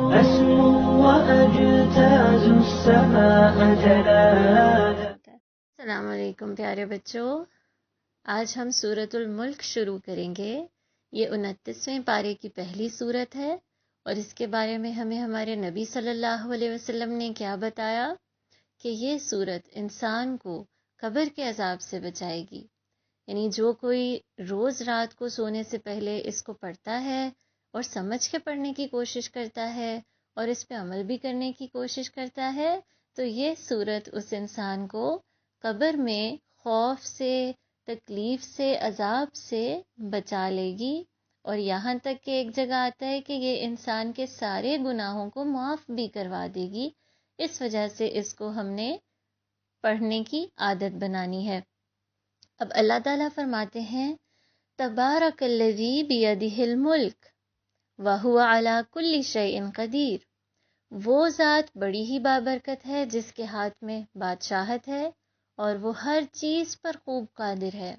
أسمو وأجتاز السماء جلالا. السلام علیکم پیارے بچوں، آج ہم سورۃ الملک شروع کریں گے۔ یہ 29ویں پارے کی پہلی سورت ہے، اور اس کے بارے میں ہمیں ہمارے نبی صلی اللہ علیہ وسلم نے کیا بتایا کہ یہ سورت انسان کو قبر کے عذاب سے بچائے گی۔ یعنی جو کوئی روز رات کو سونے سے پہلے اس کو پڑھتا ہے اور سمجھ کے پڑھنے کی کوشش کرتا ہے اور اس پہ عمل بھی کرنے کی کوشش کرتا ہے، تو یہ سورت اس انسان کو قبر میں خوف سے، تکلیف سے، عذاب سے بچا لے گی۔ اور یہاں تک کہ ایک جگہ آتا ہے کہ یہ انسان کے سارے گناہوں کو معاف بھی کروا دے گی۔ اس وجہ سے اس کو ہم نے پڑھنے کی عادت بنانی ہے۔ اب اللہ تعالیٰ فرماتے ہیں تبارک الذی بیدہ الملک وہو علی کل شیء قدیر۔ وہ ذات بڑی ہی بابرکت ہے جس کے ہاتھ میں بادشاہت ہے اور وہ ہر چیز پر خوب قادر ہے۔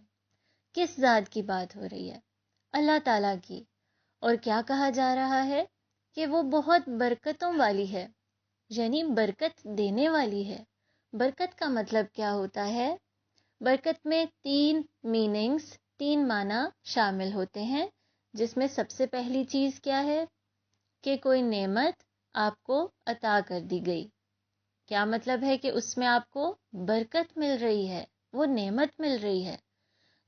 کس ذات کی بات ہو رہی ہے؟ اللہ تعالیٰ کی۔ اور کیا کہا جا رہا ہے؟ کہ وہ بہت برکتوں والی ہے، یعنی برکت دینے والی ہے۔ برکت کا مطلب کیا ہوتا ہے؟ برکت میں 3 میننگز، 3 معنی شامل ہوتے ہیں، جس میں سب سے پہلی چیز کیا ہے؟ کہ کوئی نعمت آپ کو عطا کر دی گئی۔ کیا مطلب ہے کہ اس میں آپ کو برکت مل رہی ہے، وہ نعمت مل رہی ہے۔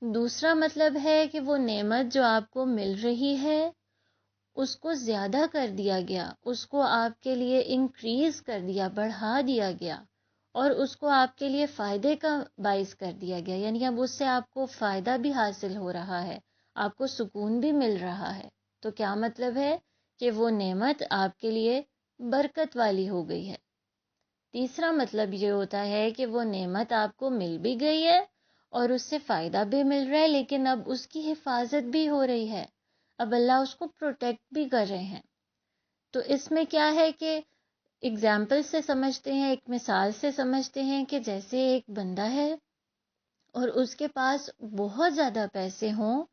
دوسرا مطلب ہے کہ وہ نعمت جو آپ کو مل رہی ہے اس کو زیادہ کر دیا گیا، اس کو آپ کے لیے انکریز کر دیا، بڑھا دیا گیا، اور اس کو آپ کے لیے فائدے کا باعث کر دیا گیا۔ یعنی اب اس سے آپ کو فائدہ بھی حاصل ہو رہا ہے، آپ کو سکون بھی مل رہا ہے۔ تو کیا مطلب ہے؟ کہ وہ نعمت آپ کے لیے برکت والی ہو گئی ہے۔ تیسرا مطلب یہ ہوتا ہے کہ وہ نعمت آپ کو مل بھی گئی ہے اور اس سے فائدہ بھی مل رہا ہے، لیکن اب اس کی حفاظت بھی ہو رہی ہے، اب اللہ اس کو پروٹیکٹ بھی کر رہے ہیں۔ تو اس میں کیا ہے کہ اگزامپل سے سمجھتے ہیں، ایک مثال سے سمجھتے ہیں کہ جیسے ایک بندہ ہے اور اس کے پاس بہت زیادہ پیسے ہوں،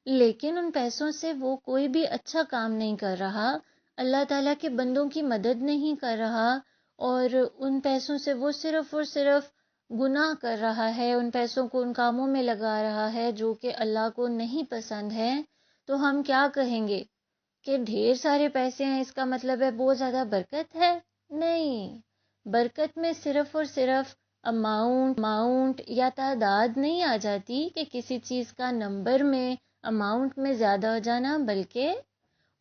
لیکن ان پیسوں سے وہ کوئی بھی اچھا کام نہیں کر رہا، اللہ تعالیٰ کے بندوں کی مدد نہیں کر رہا، اور ان پیسوں سے وہ صرف اور صرف گناہ کر رہا ہے، ان پیسوں کو ان کاموں میں لگا رہا ہے جو کہ اللہ کو نہیں پسند ہے، تو ہم کیا کہیں گے؟ کہ ڈھیر سارے پیسے ہیں اس کا مطلب ہے بہت زیادہ برکت ہے؟ نہیں، برکت میں صرف اور صرف اماؤنٹ یا تعداد نہیں آ جاتی کہ کسی چیز کا نمبر میں، اماؤنٹ میں زیادہ ہو جانا، بلکہ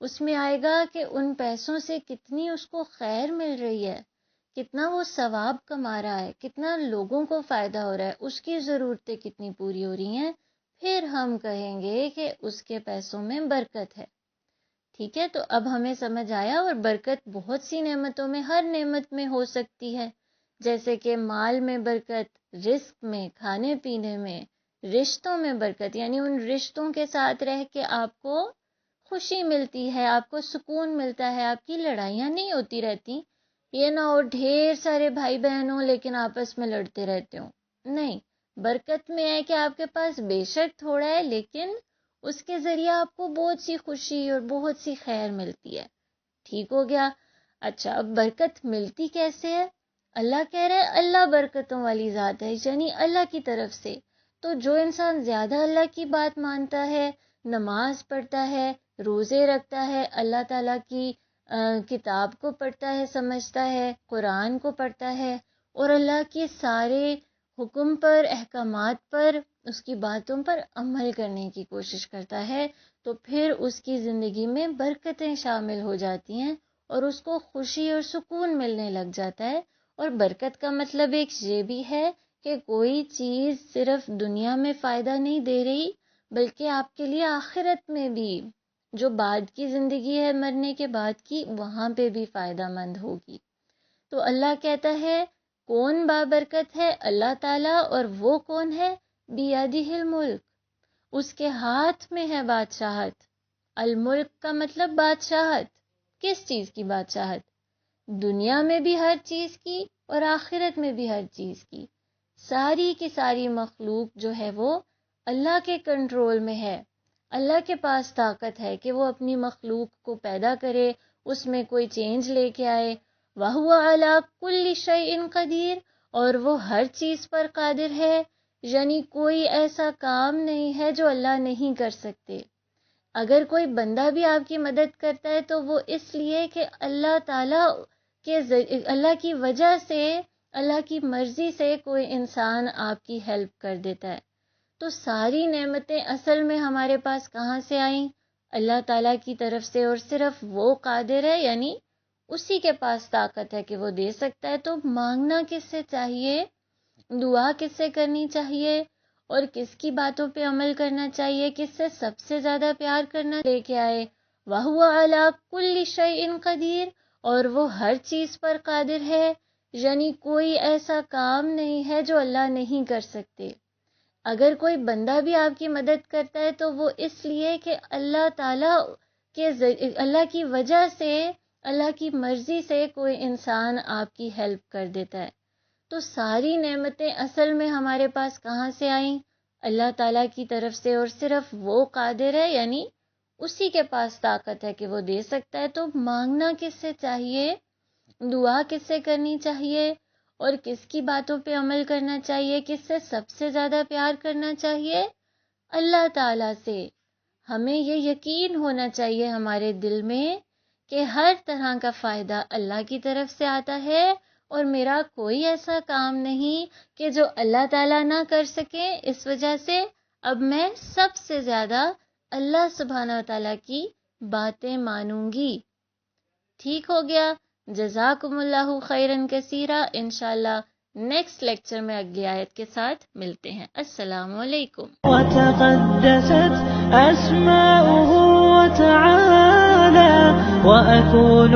اس میں آئے گا کہ ان پیسوں سے کتنی اس کو خیر مل رہی ہے، کتنا وہ ثواب کما رہا ہے، کتنا لوگوں کو فائدہ ہو رہا ہے، اس کی ضرورتیں کتنی پوری ہو رہی ہیں، پھر ہم کہیں گے کہ اس کے پیسوں میں برکت ہے۔ ٹھیک ہے، تو اب ہمیں سمجھ آیا۔ اور برکت بہت سی نعمتوں میں، ہر نعمت میں ہو سکتی ہے، جیسے کہ مال میں برکت، رزق میں، کھانے پینے میں، رشتوں میں برکت، یعنی ان رشتوں کے ساتھ رہ کے آپ کو خوشی ملتی ہے، آپ کو سکون ملتا ہے، آپ کی لڑائیاں نہیں ہوتی رہتی۔ یہ نہ ہو ڈھیر سارے بھائی بہن ہوں لیکن آپس میں لڑتے رہتے ہوں، نہیں۔ برکت میں ہے کہ آپ کے پاس بے شک تھوڑا ہے، لیکن اس کے ذریعے آپ کو بہت سی خوشی اور بہت سی خیر ملتی ہے۔ ٹھیک ہو گیا؟ اچھا، اب برکت ملتی کیسے ہے؟ اللہ کہہ رہے ہیں اللہ برکتوں والی ذات ہے، یعنی اللہ کی طرف سے۔ تو جو انسان زیادہ اللہ کی بات مانتا ہے، نماز پڑھتا ہے، روزے رکھتا ہے، اللہ تعالیٰ کی کتاب کو پڑھتا ہے، سمجھتا ہے، قرآن کو پڑھتا ہے، اور اللہ کے سارے حکم پر، احکامات پر، اس کی باتوں پر عمل کرنے کی کوشش کرتا ہے، تو پھر اس کی زندگی میں برکتیں شامل ہو جاتی ہیں اور اس کو خوشی اور سکون ملنے لگ جاتا ہے۔ اور برکت کا مطلب ایک یہ بھی ہے کہ کوئی چیز صرف دنیا میں فائدہ نہیں دے رہی، بلکہ آپ کے لیے آخرت میں بھی، جو بعد کی زندگی ہے مرنے کے بعد کی، وہاں پہ بھی فائدہ مند ہوگی۔ تو اللہ کہتا ہے کون بابرکت ہے؟ اللہ تعالیٰ۔ اور وہ کون ہے؟ بیدہ الملک، اس کے ہاتھ میں ہے بادشاہت۔ الملک کا مطلب بادشاہت۔ کس چیز کی بادشاہت؟ دنیا میں بھی ہر چیز کی اور آخرت میں بھی ہر چیز کی۔ ساری کی ساری مخلوق جو ہے وہ اللہ کے کنٹرول میں ہے۔ اللہ کے پاس طاقت ہے کہ وہ اپنی مخلوق کو پیدا کرے، اس میں کوئی چینج لے کے آئے. وَهُوَ عَلَى كُلِّ شَيْءٍ قَدِيرٌ، اور وہ ہر چیز پر قادر ہے، یعنی کوئی ایسا کام نہیں ہے جو اللہ نہیں کر سکتے. اگر کوئی بندہ بھی آپ کی مدد کرتا ہے تو وہ اس لیے کہ اللہ تعالیٰ اللہ کی وجہ سے، اللہ کی مرضی سے کوئی انسان آپ کی ہیلپ کر دیتا ہے. تو ساری نعمتیں اصل میں ہمارے پاس کہاں سے آئیں؟ اللہ تعالیٰ کی طرف سے، اور صرف وہ قادر ہے، یعنی اسی کے پاس طاقت ہے کہ وہ دے سکتا ہے. تو مانگنا کس سے چاہیے، دعا کس سے کرنی چاہیے، اور کس کی باتوں پہ عمل کرنا چاہیے، کس سے سب سے زیادہ پیار کرنا لے کے آئے. وَهُوَ عَلَى كُلِّ شَيْءٍ قَدِيرٌ، اور وہ ہر چیز پر قادر ہے، یعنی کوئی ایسا کام نہیں ہے جو اللہ نہیں کر سکتے. اگر کوئی بندہ بھی آپ کی مدد کرتا ہے تو وہ اس لیے کہ اللہ تعالیٰ اللہ کی وجہ سے، اللہ کی مرضی سے کوئی انسان آپ کی ہیلپ کر دیتا ہے. تو ساری نعمتیں اصل میں ہمارے پاس کہاں سے آئیں؟ اللہ تعالیٰ کی طرف سے، اور صرف وہ قادر ہے، یعنی اسی کے پاس طاقت ہے کہ وہ دے سکتا ہے. تو مانگنا کس سے چاہیے، دعا کس سے کرنی چاہیے، اور کس کی باتوں پہ عمل کرنا چاہیے، کس سے سب سے زیادہ پیار کرنا چاہیے؟ اللہ تعالیٰ سے. ہمیں یہ یقین ہونا چاہیے ہمارے دل میں کہ ہر طرح کا فائدہ اللہ کی طرف سے آتا ہے، اور میرا کوئی ایسا کام نہیں کہ جو اللہ تعالیٰ نہ کر سکے. اس وجہ سے اب میں سب سے زیادہ اللہ سبحانہ و تعالیٰ کی باتیں مانوں گی. ٹھیک ہو گیا؟ جزاکم اللہ خیرن کثیرا. انشاءاللہ نیکسٹ لیکچر میں اگلی آیت کے ساتھ ملتے ہیں. السلام علیکم. وتقدست أسماؤه وتعالى وأكون